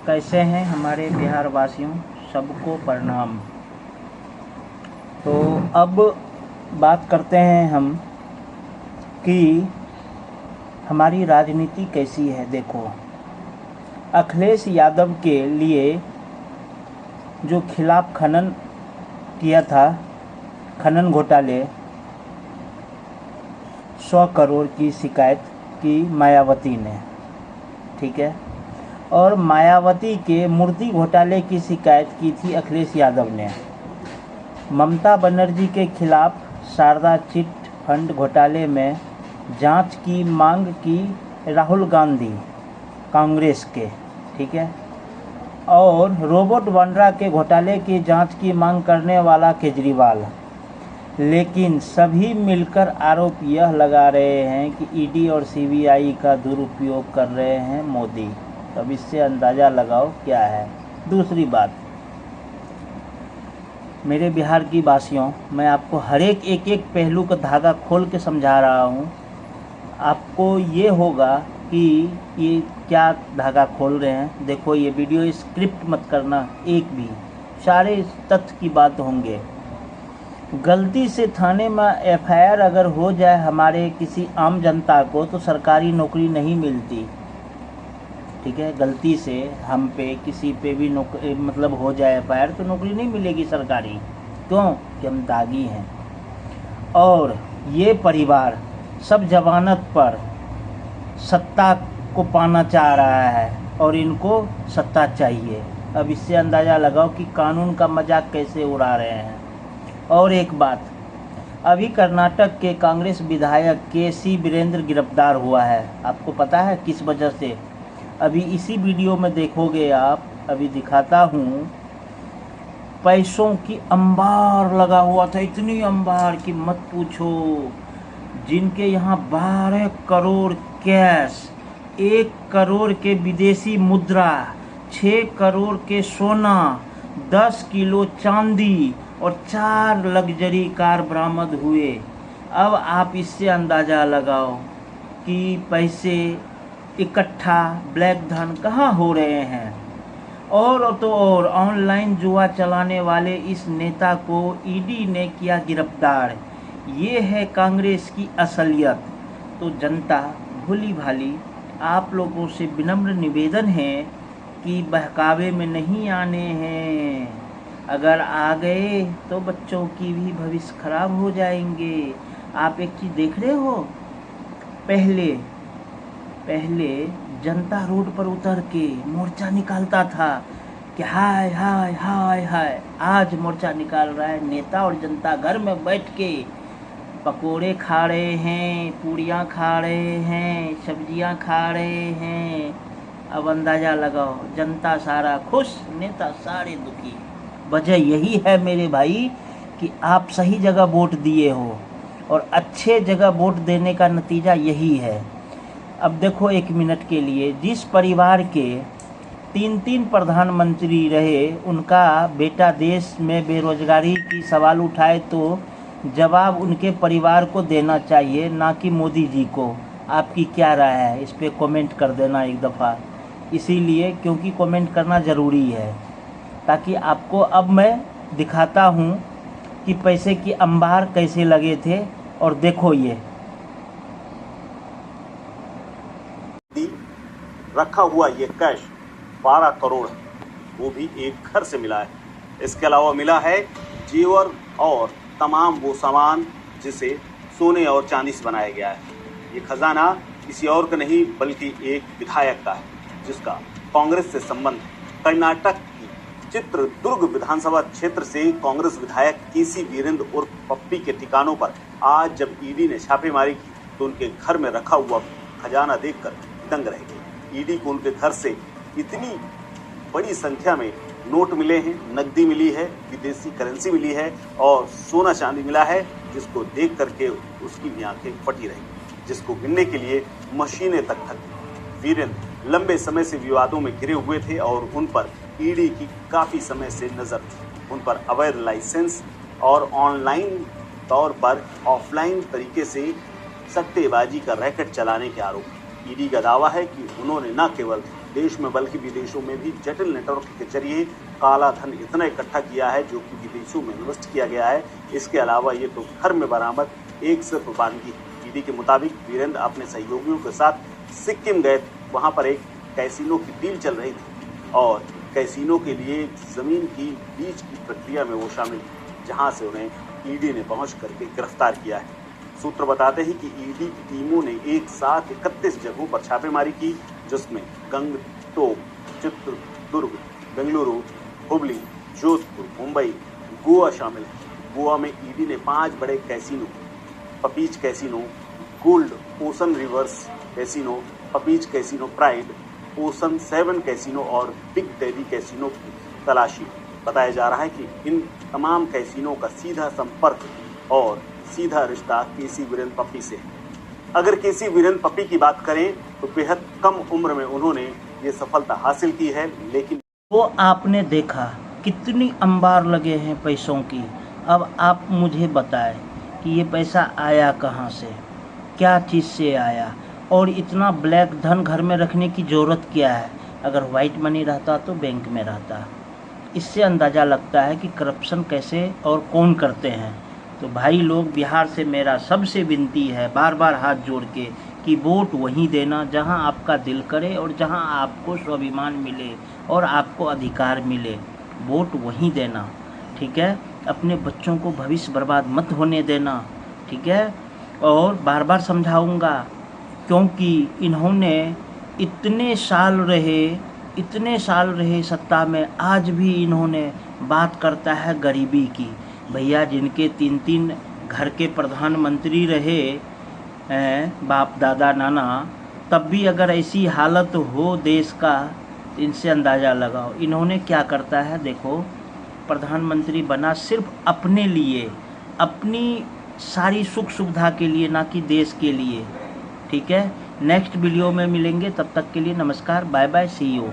कैसे हैं हमारे बिहार वासियों, सबको प्रणाम। तो अब बात करते हैं हम कि हमारी राजनीति कैसी है। देखो, अखिलेश यादव के लिए जो खिलाफ खनन किया था, खनन घोटाले 100 करोड़ की शिकायत की मायावती ने, ठीक है। और मायावती के मूर्ति घोटाले की शिकायत की थी अखिलेश यादव ने। ममता बनर्जी के खिलाफ शारदा चिट फंड घोटाले में जांच की मांग की राहुल गांधी कांग्रेस के, ठीक है। और रोबोट वाड्रा के घोटाले की जांच की मांग करने वाला केजरीवाल। लेकिन सभी मिलकर आरोप यह लगा रहे हैं कि ईडी और सीबीआई का दुरुपयोग कर रहे हैं मोदी। अब इससे अंदाज़ा लगाओ क्या है। दूसरी बात, मेरे बिहार की वासियों, मैं आपको हर एक पहलू का धागा खोल के समझा रहा हूँ। आपको ये होगा कि ये क्या धागा खोल रहे हैं। देखो, ये वीडियो स्क्रिप्ट मत करना, एक भी, सारे तथ्य की बात होंगे। गलती से थाने में एफआईआर अगर हो जाए हमारे किसी आम जनता को, तो सरकारी नौकरी नहीं मिलती, ठीक है। गलती से हम पे किसी पे भी नौकरी मतलब हो जाए एफआईआर, तो नौकरी नहीं मिलेगी सरकारी। क्यों? कि हम दागी हैं। और ये परिवार सब जमानत पर सत्ता को पाना चाह रहा है और इनको सत्ता चाहिए। अब इससे अंदाज़ा लगाओ कि कानून का मजाक कैसे उड़ा रहे हैं। और एक बात, अभी कर्नाटक के कांग्रेस विधायक के.सी. वीरेंद्र गिरफ्तार हुआ है। आपको पता है किस वजह से? अभी इसी वीडियो में देखोगे आप, अभी दिखाता हूँ। पैसों की अंबार लगा हुआ था, इतनी अंबार कि मत पूछो। जिनके यहाँ 12 करोड़ कैश, 1 करोड़ के विदेशी मुद्रा, 6 करोड़ के सोना, 10 किलो चांदी और 4 लग्जरी कार बरामद हुए। अब आप इससे अंदाज़ा लगाओ कि पैसे इकट्ठा ब्लैक धन कहाँ हो रहे हैं। और तो और ऑनलाइन जुआ चलाने वाले इस नेता को ईडी ने किया गिरफ्तार। ये है कांग्रेस की असलियत। तो जनता भोली भाली, आप लोगों से विनम्र निवेदन है कि बहकावे में नहीं आने हैं। अगर आ गए तो बच्चों की भी भविष्य खराब हो जाएंगे। आप एक चीज़ देख रहे हो, पहले जनता रोड पर उतर के मोर्चा निकालता था कि हाय हाय हाय हाय। आज मोर्चा निकाल रहा है नेता और जनता घर में बैठ के पकोड़े खा रहे हैं, पूड़ियाँ खा रहे हैं, सब्जियाँ खा रहे हैं। अब अंदाज़ा लगाओ, जनता सारा खुश, नेता सारे दुखी। वजह यही है मेरे भाई कि आप सही जगह वोट दिए हो, और अच्छे जगह वोट देने का नतीजा यही है। अब देखो, 1 मिनट के लिए, जिस परिवार के 3 प्रधानमंत्री रहे, उनका बेटा देश में बेरोजगारी की सवाल उठाए तो जवाब उनके परिवार को देना चाहिए, ना कि मोदी जी को। आपकी क्या राय है इस पर कमेंट कर देना एक दफ़ा। इसीलिए क्योंकि कमेंट करना ज़रूरी है, ताकि आपको अब मैं दिखाता हूँ कि पैसे की अंबार कैसे लगे थे। और देखो, ये रखा हुआ ये कैश 12 करोड़, वो भी एक घर से मिला है। इसके अलावा मिला है जेवर और तमाम वो सामान जिसे सोने और चांदी से बनाया गया है। ये खजाना किसी और का नहीं बल्कि एक विधायक का है, जिसका कांग्रेस से संबंध है। कर्नाटक की चित्रदुर्ग विधानसभा क्षेत्र से कांग्रेस विधायक के.सी. वीरेंद्र उर्फ पप्पी के ठिकानों पर आज जब ईडी ने छापेमारी की तो उनके घर में रखा हुआ खजाना देखकर दंग रह गए। ईडी को उनके घर से इतनी बड़ी संख्या में नोट मिले हैं, नकदी मिली है, विदेशी करेंसी मिली है और सोना चांदी मिला है, जिसको देख करके उसकी भी आंखें फटी रही, जिसको गिनने के लिए मशीनें तक थक। वीरेंद्र लंबे समय से विवादों में घिरे हुए थे और उन पर ईडी की काफ़ी समय से नज़र थी। उन पर अवैध लाइसेंस और ऑनलाइन तौर पर ऑफलाइन तरीके से सट्टेबाजी का रैकेट चलाने के आरोप। ईडी का दावा है कि उन्होंने न केवल देश में बल्कि विदेशों में भी जटिल नेटवर्क के जरिए काला धन इतना इकट्ठा किया है जो कि विदेशों में इन्वेस्ट किया गया है। इसके अलावा ये तो घर में बरामद एक सिर्फ वानगी। ईडी के मुताबिक वीरेंद्र अपने सहयोगियों के साथ सिक्किम गए। वहां पर एक कैसीनो की डील चल रही थी और कैसीनो के लिए जमीन की बीच की प्रक्रिया में वो शामिल, जहां से उन्हें ईडी ने पहुंच करके गिरफ्तार किया है। सूत्र बताते हैं कि ईडी की टीमों ने एक साथ 31 जगहों पर छापेमारी की, जिसमें गंगटोक, चित्रदुर्ग, बेंगलुरु, हुबली, जोधपुर, मुंबई, गोवा शामिल है। गोवा में ईडी ने 5 बड़े casino, Puppy's casino, Gold Ocean Rivers casino, Puppy's casino Pride, Ocean 7 casino और बिग डैडी कैसीनो की तलाशी। बताया जा रहा है कि इन तमाम कैसीनो का सीधा संपर्क और सीधा रिश्ता केसी वीरेंद्र पप्पी से है। अगर केसी वीरेंद्र पप्पी की बात करें तो बेहद कम उम्र में उन्होंने ये सफलता हासिल की है, लेकिन वो आपने देखा कितनी अंबार लगे हैं पैसों की। अब आप मुझे बताएं कि ये पैसा आया कहाँ से, क्या चीज़ से आया, और इतना ब्लैक धन घर में रखने की ज़रूरत क्या है। अगर वाइट मनी रहता तो बैंक में रहता। इससे अंदाज़ा लगता है कि करप्शन कैसे और कौन करते हैं। तो भाई लोग, बिहार से मेरा सबसे विनती है, बार बार हाथ जोड़ के, कि वोट वहीं देना जहां आपका दिल करे और जहां आपको स्वाभिमान मिले और आपको अधिकार मिले। वोट वहीं देना, ठीक है। अपने बच्चों को भविष्य बर्बाद मत होने देना, ठीक है। और बार बार समझाऊंगा, क्योंकि इन्होंने इतने साल रहे सत्ता में, आज भी इन्होंने बात करता है गरीबी की। भैया, जिनके 3 घर के प्रधानमंत्री रहे हैं, बाप दादा नाना, तब भी अगर ऐसी हालत हो देश का, इनसे अंदाज़ा लगाओ इन्होंने क्या करता है। देखो, प्रधानमंत्री बना सिर्फ अपने लिए, अपनी सारी सुख सुविधा के लिए, ना कि देश के लिए, ठीक है। नेक्स्ट वीडियो में मिलेंगे, तब तक के लिए नमस्कार, बाय बाय, सी यू।